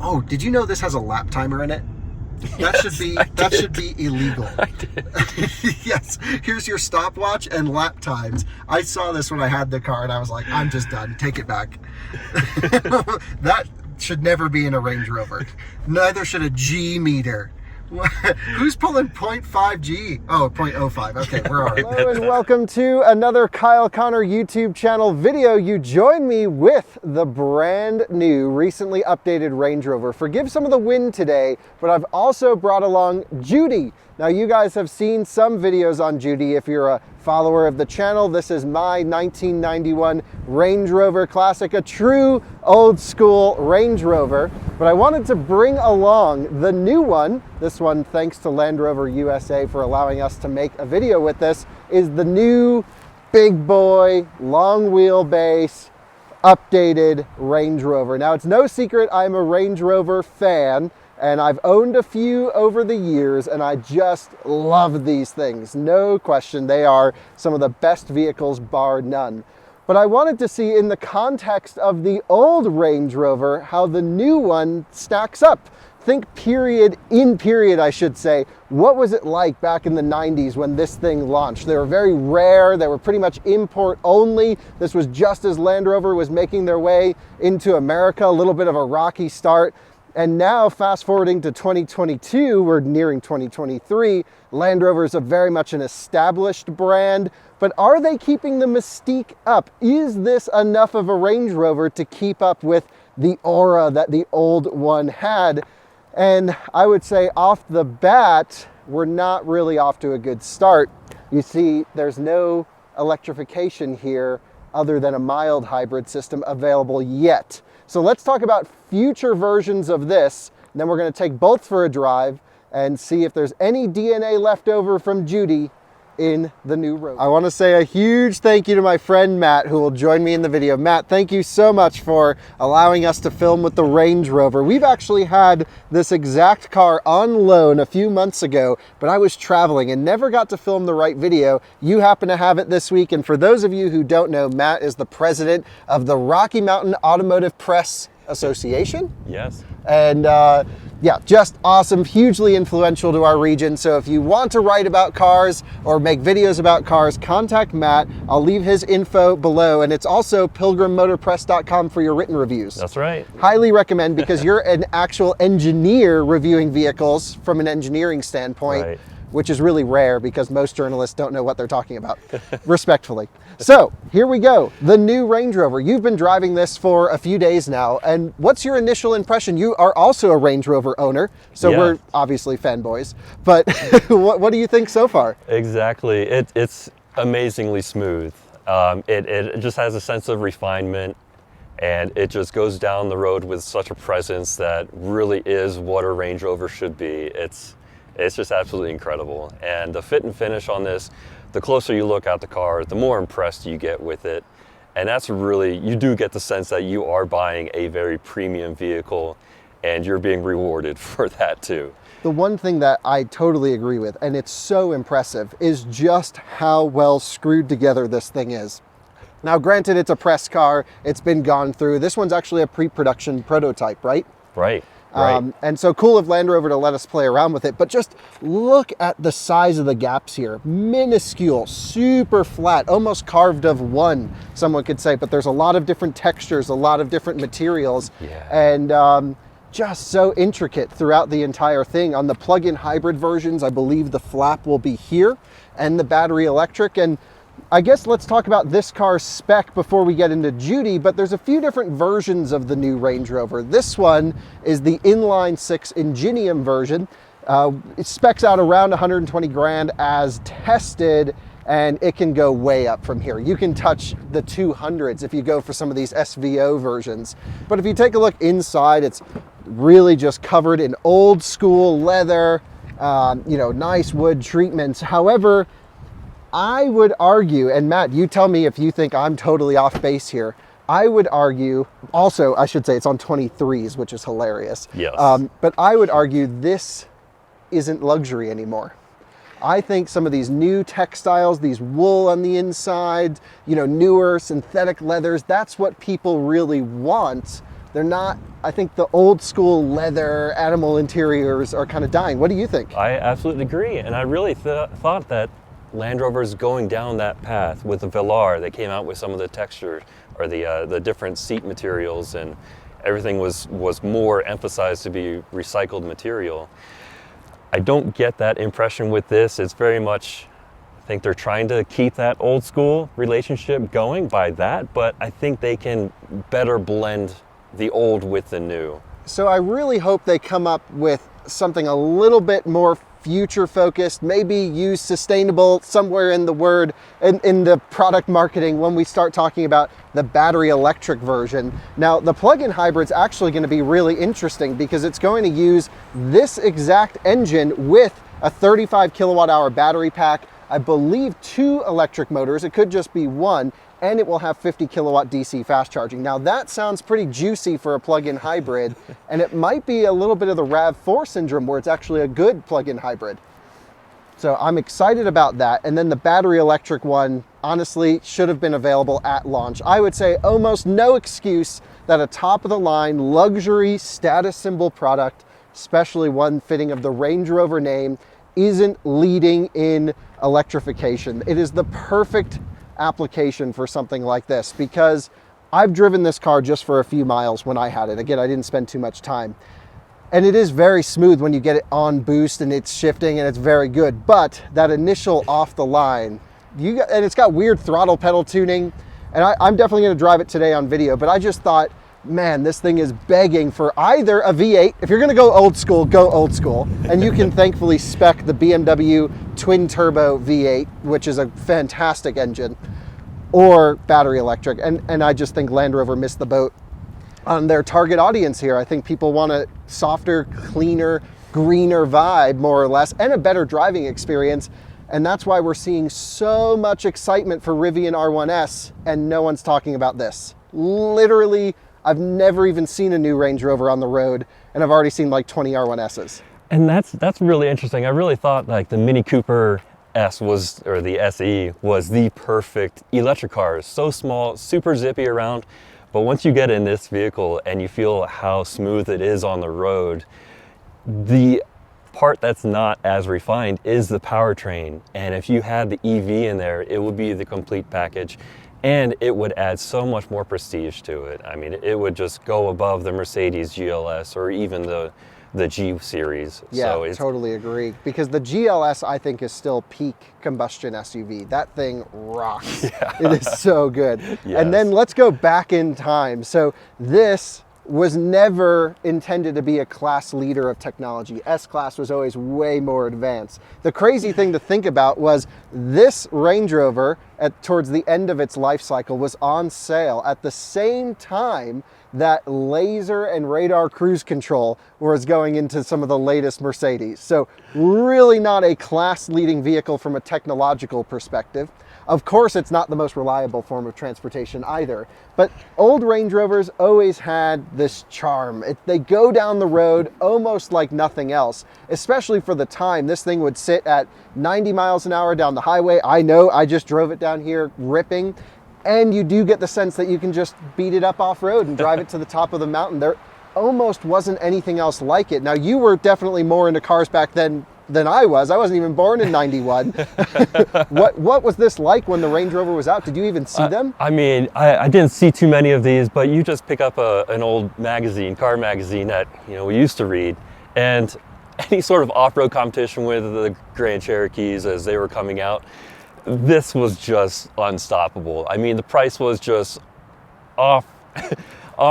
Oh, did you know this has a lap timer in it? That should be illegal. I did. Yes. Here's your stopwatch and lap times. I saw this when I had the car and I was like, I'm just done. Take it back. That should never be in a Range Rover. Neither should a G meter. Who's pulling 0.5 G? Oh, 0.05. Okay, we're all right. Hello and welcome to another Kyle Connor YouTube channel video. You join me with the brand new, recently updated Range Rover. Forgive some of the wind today, but I've also brought along Judy. Now you guys have seen some videos on Judy if you're a follower of the channel. This is my 1991 Range Rover Classic, a true old school Range Rover. But I wanted to bring along the new one. This one, thanks to Land Rover USA for allowing us to make a video with this, is the new big boy, long wheelbase, updated Range Rover. Now it's no secret I'm a Range Rover fan, and I've owned a few over the years, and I just love these things. No question, they are some of the best vehicles, bar none. But I wanted to see, in the context of the old Range Rover, how the new one stacks up. Think period, I should say. What was it like back in the 90s when this thing launched? They were very rare. They were pretty much import only. This was just as Land Rover was making their way into America, a little bit of a rocky start. And now, fast forwarding to 2022, we're nearing 2023, Land Rover is very much an established brand, but are they keeping the mystique up? Is this enough of a Range Rover to keep up with the aura that the old one had? And I would say off the bat, we're not really off to a good start. You see, there's no electrification here other than a mild hybrid system available yet. So let's talk about future versions of this. And then we're going to take both for a drive and see if there's any DNA left over from Judy in the new Rover. I want to say a huge thank you to my friend Matt, who will join me in the video. Matt, thank you so much for allowing us to film with the Range Rover. We've actually had this exact car on loan a few months ago, but I was traveling and never got to film the right video. You happen to have it this week, and for those of you who don't know, Matt is the president of the Rocky Mountain Automotive Press Association. Yes. And yeah, just awesome, hugely influential to our region. So if you want to write about cars or make videos about cars, contact Matt. I'll leave his info below, and it's also pilgrimmotorpress.com for your written reviews. That's right. Highly recommend, because you're an actual engineer reviewing vehicles from an engineering standpoint. Right. Which is really rare because most journalists don't know what they're talking about, respectfully. So here we go, the new Range Rover. You've been driving this for a few days now, and what's your initial impression? You are also a Range Rover owner, so yeah. We're obviously fanboys, but what do you think so far? Exactly, it's amazingly smooth. It just has a sense of refinement, and it just goes down the road with such a presence that really is what a Range Rover should be. It's just absolutely incredible. And the fit and finish on this, the closer you look at the car, the more impressed you get with it. And that's really, you do get the sense that you are buying a very premium vehicle, and you're being rewarded for that too. The one thing that I totally agree with, and it's so impressive, is just how well screwed together this thing is. Now, granted, it's a press car, it's been gone through. This one's actually a pre-production prototype, right? Right. Right. And so cool of Land Rover to let us play around with it, but just look at the size of the gaps here. Minuscule, super flat, almost carved of one, someone could say, but there's a lot of different textures, a lot of different materials, yeah. And just so intricate throughout the entire thing. On the plug-in hybrid versions, I believe the flap will be here and the battery electric. And I guess let's talk about this car's spec before we get into Judy, but there's a few different versions of the new Range Rover. This one is the inline-six Ingenium version. It specs out around 120 grand as tested, and it can go way up from here. You can touch the 200s if you go for some of these SVO versions. But if you take a look inside, it's really just covered in old school leather, you know, nice wood treatments. However, I would argue, and Matt, you tell me if you think I'm totally off base here, I would argue, also I should say it's on 23s, which is hilarious. Yes. But I would argue this isn't luxury anymore. I think some of these new textiles, these wool on the inside, you know, newer synthetic leathers, that's what people really want. They're not, I think the old school leather animal interiors are kind of dying. What do you think? I absolutely agree. And I really thought that Land Rover's going down that path with the Velar. They came out with some of the texture or the different seat materials, and everything was more emphasized to be recycled material. I don't get that impression with this. It's very much, I think they're trying to keep that old school relationship going by that, but I think they can better blend the old with the new. So I really hope they come up with something a little bit more future focused, maybe use sustainable somewhere in the word, in the product marketing when we start talking about the battery electric version. Now, the plug-in hybrid's actually going to be really interesting because it's going to use this exact engine with a 35 kilowatt hour battery pack, I believe 2 electric motors, it could just be 1, and it will have 50 kilowatt DC fast charging. Now that sounds pretty juicy for a plug-in hybrid, and it might be a little bit of the RAV4 syndrome where it's actually a good plug-in hybrid. So I'm excited about that. And then the battery electric one, honestly, should have been available at launch. I would say almost no excuse that a top of the line luxury status symbol product, especially one fitting of the Range Rover name, isn't leading in electrification. It is the perfect application for something like this because I've driven this car just for a few miles when I had it. Again, I didn't spend too much time. And it is very smooth when you get it on boost and it's shifting and it's very good. But that initial off the line, and it's got weird throttle pedal tuning. And I'm definitely going to drive it today on video, but I just thought, man, this thing is begging for either a V8. If you're going to go old school, go old school. And you can thankfully spec the BMW twin turbo V8, which is a fantastic engine, or battery electric. And I just think Land Rover missed the boat on their target audience here. I think people want a softer, cleaner, greener vibe, more or less, and a better driving experience. And that's why we're seeing so much excitement for Rivian R1S, and no one's talking about this. Literally, I've never even seen a new Range Rover on the road, and I've already seen like 20 R1Ss. And that's really interesting. I really thought like the Mini Cooper S was, or the SE was the perfect electric car. So small, super zippy around. But once you get in this vehicle and you feel how smooth it is on the road, the part that's not as refined is the powertrain. And if you had the EV in there, it would be the complete package. And it would add so much more prestige to it. I mean, it would just go above the Mercedes GLS or even the G series. Yeah, so totally agree. Because the GLS, I think, is still peak combustion SUV. That thing rocks. Yeah. It is so good. Yes. And then let's go back in time. So this was never intended to be a class leader of technology. S-Class was always way more advanced. The crazy thing to think about was this Range Rover, towards the end of its life cycle, was on sale at the same time that laser and radar cruise control was going into some of the latest Mercedes. So really not a class-leading vehicle from a technological perspective. Of course, it's not the most reliable form of transportation either, but old Range Rovers always had this charm. They go down the road almost like nothing else, especially for the time. This thing would sit at 90 miles an hour down the highway. I know, I just drove it down here ripping, and you do get the sense that you can just beat it up off-road and drive it to the top of the mountain. There almost wasn't anything else like it. Now, you were definitely more into cars back then than I was. I wasn't even born in 91. What was this like when the Range Rover was out? Did you even see them? I mean, I didn't see too many of these, but you just pick up an old magazine, car magazine that we used to read, and any sort of off-road competition with the Grand Cherokees as they were coming out, this was just unstoppable. I mean, the price was just off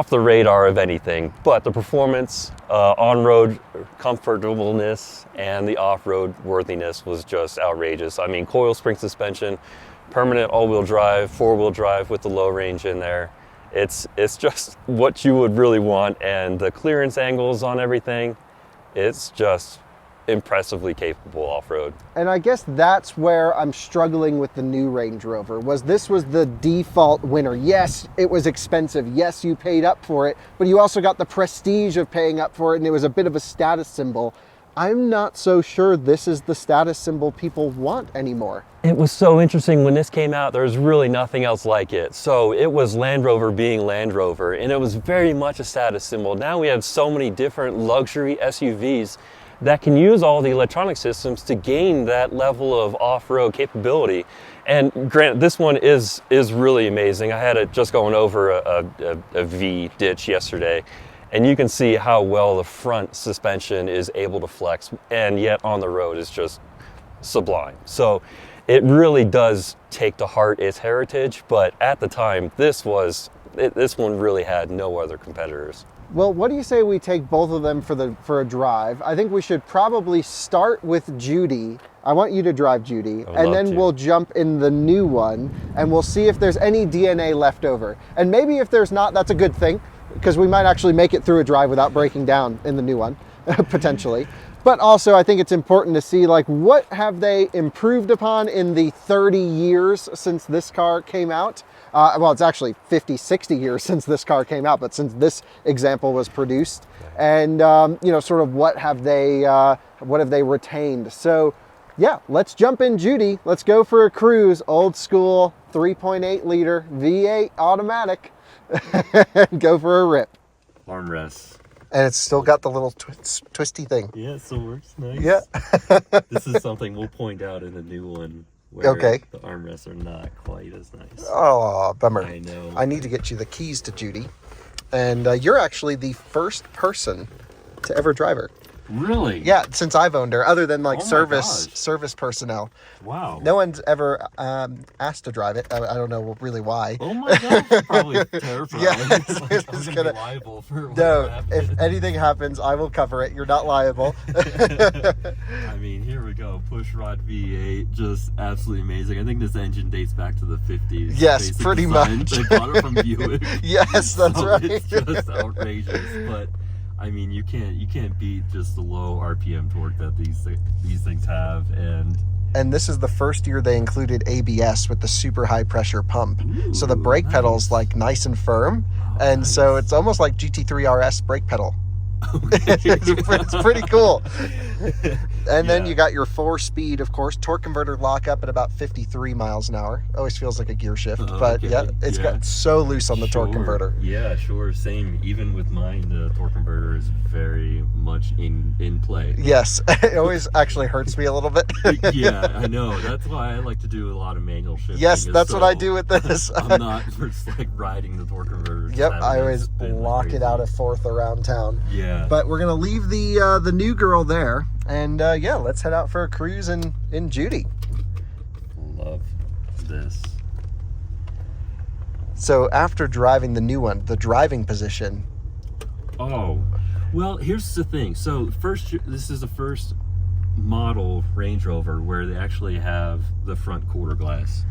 the radar of anything, but the performance, on-road comfortableness, and the off-road worthiness was just outrageous. I mean, coil spring suspension, permanent all-wheel drive, four-wheel drive with the low range in there. It's just what you would really want, and the clearance angles on everything, it's just impressively capable off-road. And I guess that's where I'm struggling with the new Range Rover. This was the default winner. Yes, it was expensive. Yes, you paid up for it, but you also got the prestige of paying up for it, and it was a bit of a status symbol. I'm not so sure this is the status symbol people want anymore. It was so interesting when this came out, there was really nothing else like it. So it was Land Rover being Land Rover, and it was very much a status symbol. Now we have so many different luxury SUVs that can use all the electronic systems to gain that level of off-road capability. And granted, this one is really amazing. I had it just going over a V ditch yesterday, and you can see how well the front suspension is able to flex, and yet on the road is just sublime. So it really does take to heart its heritage, but at the time, this one really had no other competitors. Well, what do you say we take both of them for a drive? I think we should probably start with Judy. I want you to drive Judy, and then we'll jump in the new one, and we'll see if there's any DNA left over. And maybe if there's not, that's a good thing, because we might actually make it through a drive without breaking down in the new one, potentially. But also, I think it's important to see, like, what have they improved upon in the 30 years since this car came out? Well, it's actually 50, 60 years since this car came out, but since this example was produced, and you know, sort of what have they retained? So, yeah, let's jump in Judy. Let's go for a cruise, old school 3.8 liter V8 automatic. Go for a rip. Armrests. And it's still got the little twisty thing. Yeah, it still works nice. Yeah. This is something we'll point out in the new one where okay. The armrests are not quite as nice. Oh, bummer. I know. I need to get you the keys to Judy. And you're actually the first person to ever drive her. Really? Yeah, since I've owned her, other than like Oh my service personnel. Wow. No one's ever asked to drive it. I don't know really why. Oh my gosh, it's probably terrifying. Yeah, It's like, it's I'm gonna be liable for what No, happens. if anything happens, I will cover it. You're not liable. I mean, here we go. Push rod V8, just absolutely amazing. I think this engine dates back to the 50s. Yes, basic pretty design. much. They bought it from Buick. Yes, that's So right. It's just outrageous, but I mean, you can't beat just the low RPM torque that these things have, And this is the first year they included ABS with the super high pressure pump. Ooh, so the brake pedal's like nice and firm, and nice. so it's almost like GT3 RS brake pedal. Okay. It's pretty cool. And then Yeah. you got your 4-speed, of course, torque converter lockup at about 53 miles an hour. Always feels like a gear shift, but Okay, yeah, it's got so loose on the torque Sure. converter. Yeah, sure. Same. Even with mine, the torque converter is very much in play. Yes, it always actually hurts me a little bit. Yeah, I know. That's why I like to do a lot of manual shifting. Yes, is that's what I so do with this. I'm not just like riding the torque converter. just Yep, having I it always spin like lock it crazy. out at fourth around town. Yeah. But we're gonna leave the new girl there, and yeah, let's head out for a cruise in Judy. Love this. So after driving the new one, the driving position. Oh, well, here's the thing. So this is the first model Range Rover where they actually have the front quarter glass.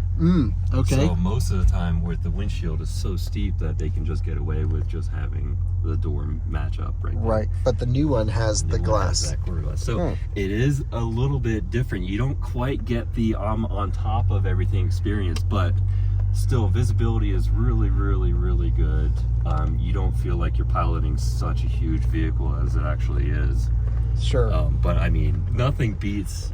Okay. So most of the time with the windshield is so steep that they can just get away with just having the door match up right there. Right, but the new one has the It has glass. that quarter glass. So it is a little bit different. You don't quite get the on top of everything experience, but still visibility is really, really, really good. You don't feel like you're piloting such a huge vehicle as it actually is. Sure. But I mean, nothing beats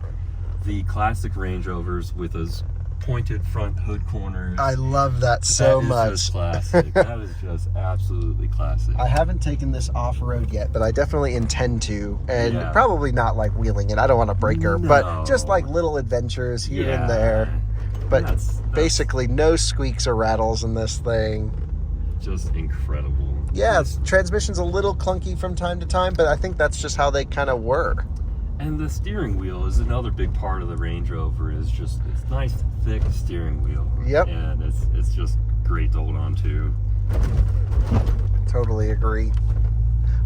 the classic Range Rovers with those pointed front hood corners. I love that so much. That is just classic. That is just absolutely classic. I haven't taken this off-road yet, but I definitely intend to, and Yeah. probably not like wheeling it. I don't want to break her, but No. just like little adventures here Yeah. and there. But That's basically no squeaks or rattles in this thing. just incredible. Yeah, transmission's a little clunky from time to time, but I think that's just how they kind of were. And the steering wheel is another big part of the Range Rover. Is just it's nice thick steering wheel. Yep. And it's just great to hold on to. Totally agree.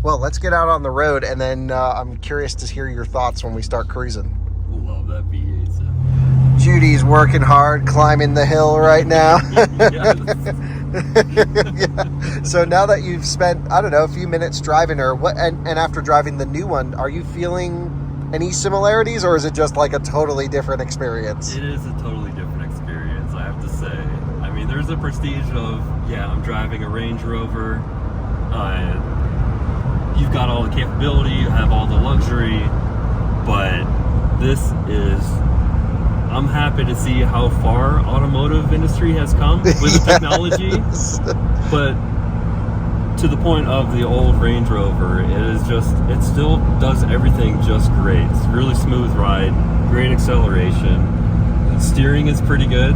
Well, let's get out on the road, and then I'm curious to hear your thoughts when we start cruising. Love that V8 sound. Judy's working hard, climbing the hill right now. Yeah. So now that you've spent, I don't know, a few minutes driving her, and after driving the new one, are you feeling any similarities, or is it just like a totally different experience? It is a totally different experience, I have to say. I mean, there's a prestige of, yeah, I'm driving a Range Rover. You've got all the capability, you have all the luxury, but this is, I'm happy to see how far automotive industry has come with the technology. But to the point of the old Range Rover, it still does everything just great. It's a really smooth ride, great acceleration. Steering is pretty good.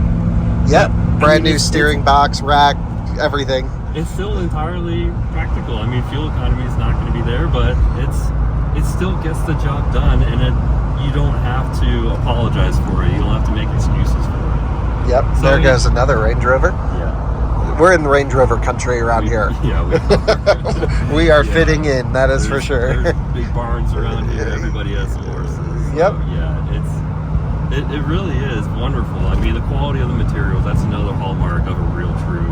Yep, brand new steering box, rack, everything. It's still entirely practical. I mean, fuel economy is not going to be there, but it still gets the job done, and you don't have to apologize for it. You don't have to make excuses for it. Yep, so there goes another Range Rover. Yeah. We're in the Range Rover country around here. Yeah, we are fitting in, that is for sure. There's big barns around here. Everybody has some horses. Yep. So, yeah, it really is wonderful. I mean, the quality of the materials, that's another hallmark of a real true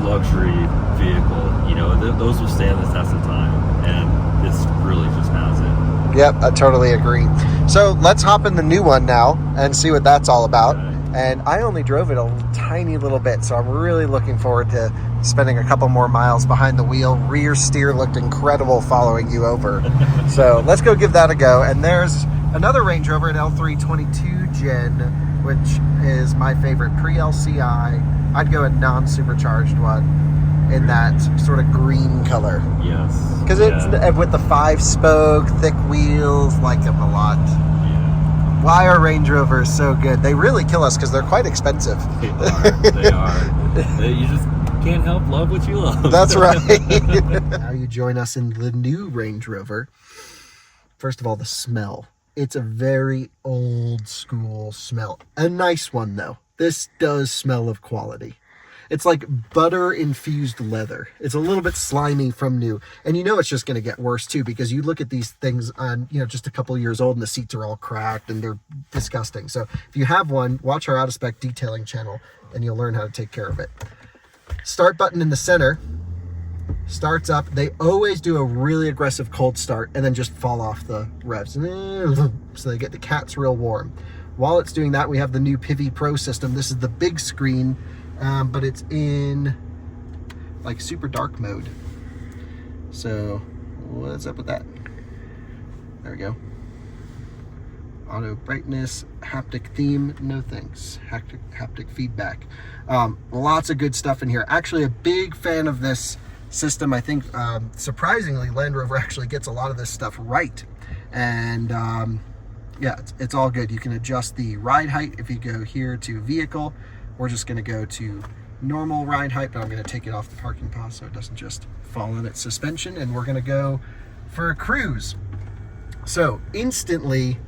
luxury vehicle. You know, those will stand the test of time, and this really just has it. Yep, I totally agree. So let's hop in the new one now and see what that's all about. Okay. And I only drove it a tiny little bit, so I'm really looking forward to spending a couple more miles behind the wheel. Rear steer looked incredible following you over. So let's go give that a go. And there's another Range Rover, an L322 Gen, which is my favorite, pre-LCI. I'd go a non-supercharged one in that sort of green color. Yes. Because it's with the 5-spoke, thick wheels, like them a lot. Yeah. Why are Range Rovers so good? They really kill us because they're quite expensive. They are. You just can't help love what you love. That's right. Now you join us in the new Range Rover. First of all, the smell. It's a very old school smell. A nice one, though. This does smell of quality. It's like butter infused leather. It's a little bit slimy from new. And you know it's just going to get worse too, because you look at these things on, just a couple of years old and the seats are all cracked and they're disgusting. So if you have one, watch our out of spec detailing channel and you'll learn how to take care of it. Start button in the center. Starts up. They always do a really aggressive cold start and then just fall off the revs. So they get the cats real warm. While it's doing that, we have the new Pivi Pro system. This is the big screen, but it's in like super dark mode. So what's up with that? There we go. Auto brightness, haptic theme, no thanks. Haptic feedback. Lots of good stuff in here. Actually, a big fan of this system. I think surprisingly Land Rover actually gets a lot of this stuff right. And yeah, it's all good. You can adjust the ride height if you go here to vehicle. We're just going to go to normal ride height, but I'm going to take it off the parking pause so it doesn't just fall on its suspension. And we're going to go for a cruise. So instantly,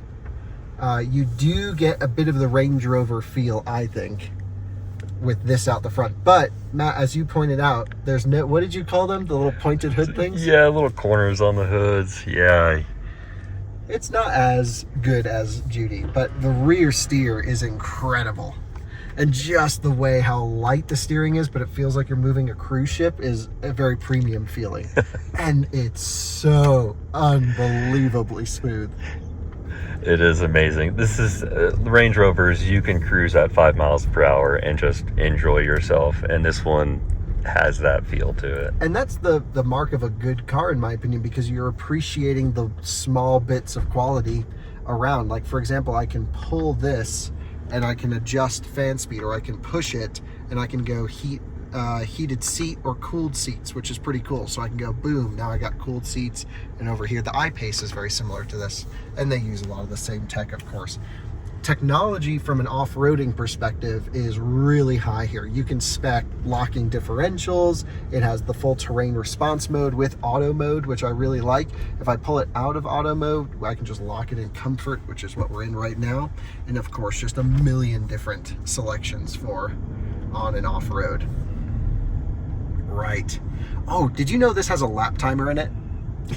you do get a bit of the Range Rover feel, I think, with this out the front. But Matt, as you pointed out, there's no, what did you call them? The little pointed hood things? Yeah, little corners on the hoods. Yeah. It's not as good as Judy, but the rear steer is incredible. And just the way how light the steering is, but it feels like you're moving a cruise ship, is a very premium feeling. And it's so unbelievably smooth. It is amazing. This is Range Rovers. You can cruise at 5 miles per hour and just enjoy yourself. And this one has that feel to it. And that's the mark of a good car, in my opinion, because you're appreciating the small bits of quality around. Like, for example, I can pull this and I can adjust fan speed, or I can push it and I can go heated seat or cooled seats, which is pretty cool. So I can go boom, now I got cooled seats. And over here the I-Pace is very similar to this, and they use a lot of the same tech, of course. Technology from an off-roading perspective is really high here. You can spec locking differentials. It has the full terrain response mode with auto mode, which I really like. If I pull it out of auto mode, I can just lock it in comfort, which is what we're in right now. And of course, just a million different selections for on and off-road. Right. Oh, did you know this has a lap timer in it?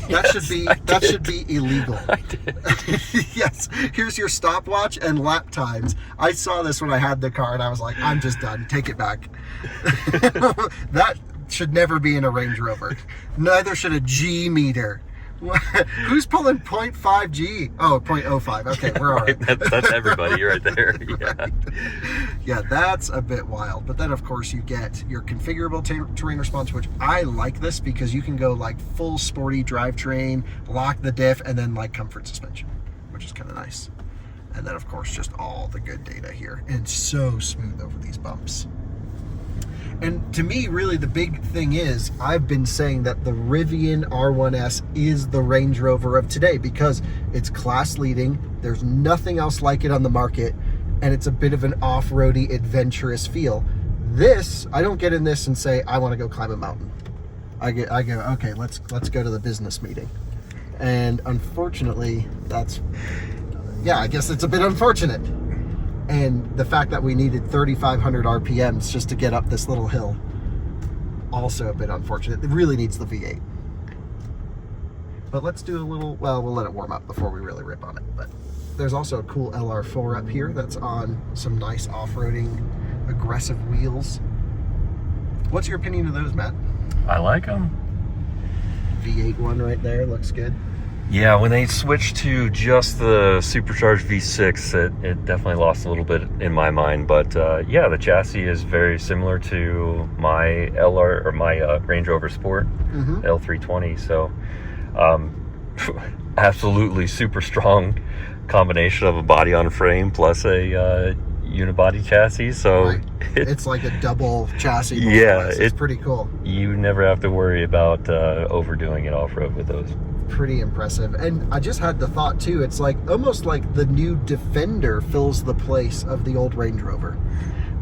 That should be illegal. Yes. Here's your stopwatch and lap times. I saw this when I had the car and I was like, I'm just done. Take it back. That should never be in a Range Rover. Neither should a G meter. Who's pulling 0.5 G? Oh, 0.05. Okay, we're all right. That's everybody right there. Yeah. Right. Yeah, that's a bit wild. But then, of course, you get your configurable terrain response, which I like this because you can go like full sporty drivetrain, lock the diff, and then like comfort suspension. which is kind of nice. And then of course just all the good data here, and it's so smooth over these bumps. And to me, really the big thing is, I've been saying that the Rivian R1S is the Range Rover of today because it's class leading, there's nothing else like it on the market, and it's a bit of an off-roady, adventurous feel. This, I don't get in this and say, I want to go climb a mountain. I go, okay, let's go to the business meeting. And unfortunately, I guess it's a bit unfortunate. And the fact that we needed 3,500 RPMs just to get up this little hill, also a bit unfortunate. It really needs the V8. But let's do a little, well, we'll let it warm up before we really rip on it. But there's also a cool LR4 up here that's on some nice off-roading, aggressive wheels. What's your opinion of those, Matt? I like them. V8 one right there, looks good. Yeah, when they switched to just the supercharged V6, it definitely lost a little bit in my mind. But yeah, the chassis is very similar to my Range Rover Sport, L320. So absolutely super strong combination of a body on frame plus a unibody chassis. So right. It's like a double chassis. Yeah, it's pretty cool. You never have to worry about overdoing it off-road with those. Pretty impressive. And I just had the thought too, it's like almost like the new Defender fills the place of the old Range Rover,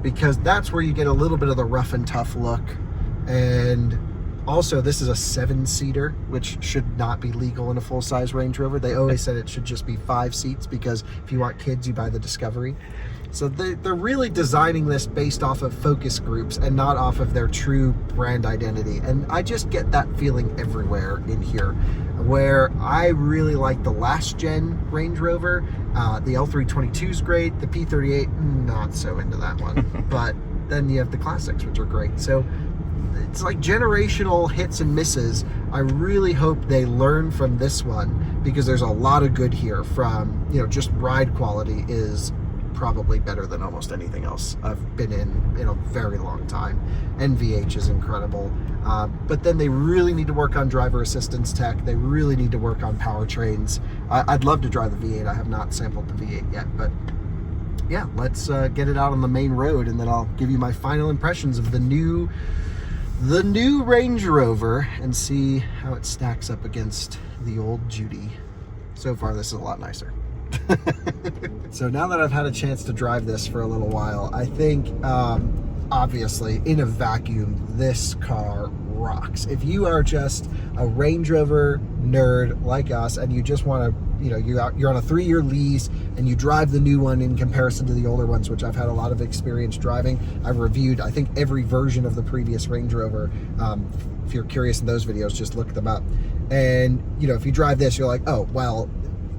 because that's where you get a little bit of the rough and tough look. And also this is a 7-seater, which should not be legal in a full-size Range Rover. They always said it should just be 5 seats, because if you want kids, you buy the Discovery. So they're really designing this based off of focus groups and not off of their true brand identity. And I just get that feeling everywhere in here, where I really like the last gen Range Rover. The L322 is great. The P38, not so into that one. But then you have the Classics, which are great. So it's like generational hits and misses. I really hope they learn from this one, because there's a lot of good here. From, just ride quality is probably better than almost anything else I've been in a very long time. NVH is incredible. But then they really need to work on driver assistance tech. They really need to work on powertrains. I'd love to drive the V8. I have not sampled the V8 yet, but yeah, let's get it out on the main road, and then I'll give you my final impressions of the new Range Rover and see how it stacks up against the old Judy. So far, this is a lot nicer. So now that I've had a chance to drive this for a little while, I think obviously in a vacuum, this car rocks. If you are just a Range Rover nerd like us, and you just want to, you're on a 3-year lease and you drive the new one in comparison to the older ones, which I've had a lot of experience driving. I've reviewed, I think, every version of the previous Range Rover. If you're curious in those videos, just look them up. And if you drive this, you're like, oh well,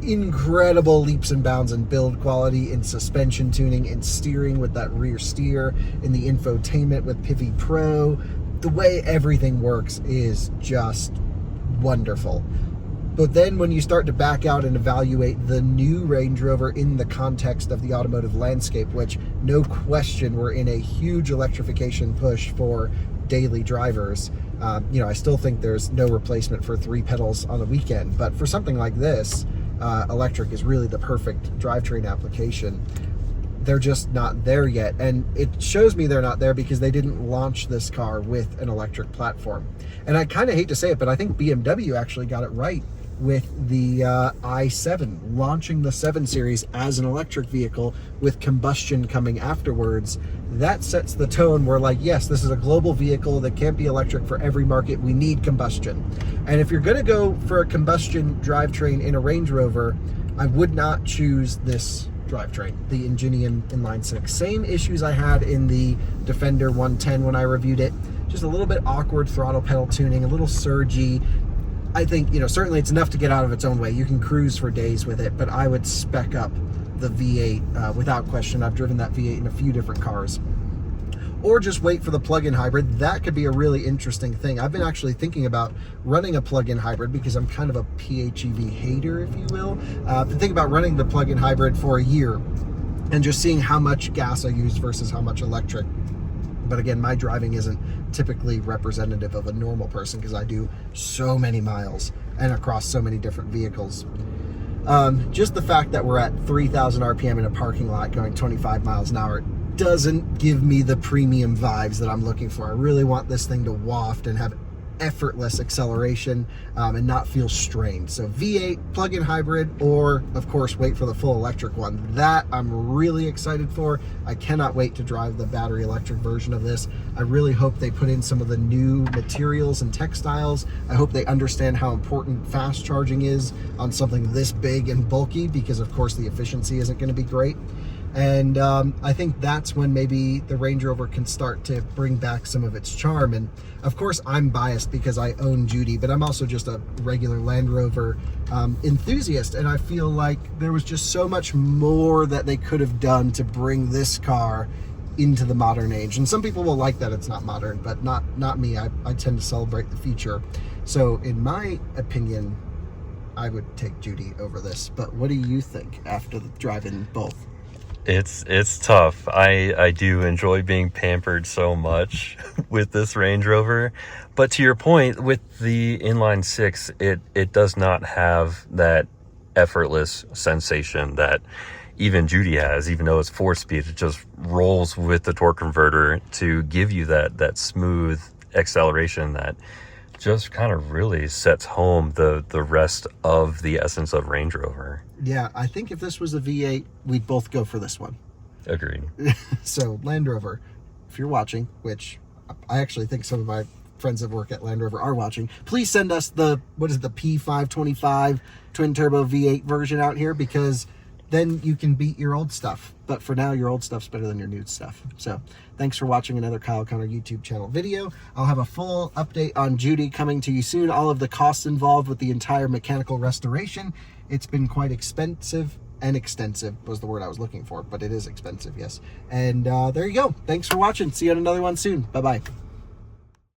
incredible leaps and bounds in build quality, in suspension tuning, in steering with that rear steer, in the infotainment with Pivi Pro. The way everything works is just wonderful. But then when you start to back out and evaluate the new Range Rover in the context of the automotive landscape, which no question we're in a huge electrification push for daily drivers. I still think there's no replacement for 3 pedals on a weekend, but for something like this, electric is really the perfect drivetrain application. They're just not there yet, and it shows me they're not there because they didn't launch this car with an electric platform. And I kind of hate to say it, but I think BMW actually got it right with the i7, launching the 7 Series as an electric vehicle with combustion coming afterwards. That sets the tone where, like, yes, this is a global vehicle that can't be electric for every market. We need combustion. And if you're going to go for a combustion drivetrain in a Range Rover, I would not choose this drivetrain, the Ingenium Inline 6. Same issues I had in the Defender 110 when I reviewed it. Just a little bit awkward throttle pedal tuning, a little surgy. I think, certainly it's enough to get out of its own way. You can cruise for days with it, but I would spec up the V8 without question. I've driven that V8 in a few different cars. Or just wait for the plug-in hybrid. That could be a really interesting thing. I've been actually thinking about running a plug-in hybrid because I'm kind of a PHEV hater, if you will. I've been thinking about running the plug-in hybrid for a year and just seeing how much gas I use versus how much electric. But again, my driving isn't typically representative of a normal person because I do so many miles and across so many different vehicles. Just the fact that we're at 3,000 RPM in a parking lot going 25 miles an hour doesn't give me the premium vibes that I'm looking for. I really want this thing to waft and have effortless acceleration and not feel strained. So V8 plug-in hybrid, or of course wait for the full electric one. That I'm really excited for. I cannot wait to drive the battery electric version of this. I really hope they put in some of the new materials and textiles. I hope they understand how important fast charging is on something this big and bulky, because of course the efficiency isn't going to be great. And I think that's when maybe the Range Rover can start to bring back some of its charm. And of course I'm biased because I own Judy, but I'm also just a regular Land Rover enthusiast. And I feel like there was just so much more that they could have done to bring this car into the modern age. And some people will like that it's not modern, but not me. I tend to celebrate the future. So in my opinion, I would take Judy over this. But what do you think after driving both? It's tough. I do enjoy being pampered so much with this Range Rover, but to your point, with the inline six, it does not have that effortless sensation that even Judy has. Even though it's 4-speed, it just rolls with the torque converter to give you that smooth acceleration that just kind of really sets home the rest of the essence of Range Rover. Yeah, I think if this was a V8, we'd both go for this one. Agreed. So Land Rover, if you're watching, which I actually think some of my friends that work at Land Rover are watching, please send us the P525 twin turbo V8 version out here, because then you can beat your old stuff. But for now, your old stuff's better than your new stuff. So thanks for watching another Kyle Connor YouTube channel video. I'll have a full update on Judy coming to you soon. All of the costs involved with the entire mechanical restoration. It's been quite expensive, and extensive was the word I was looking for, but it is expensive, yes. And there you go. Thanks for watching. See you on another one soon. Bye-bye.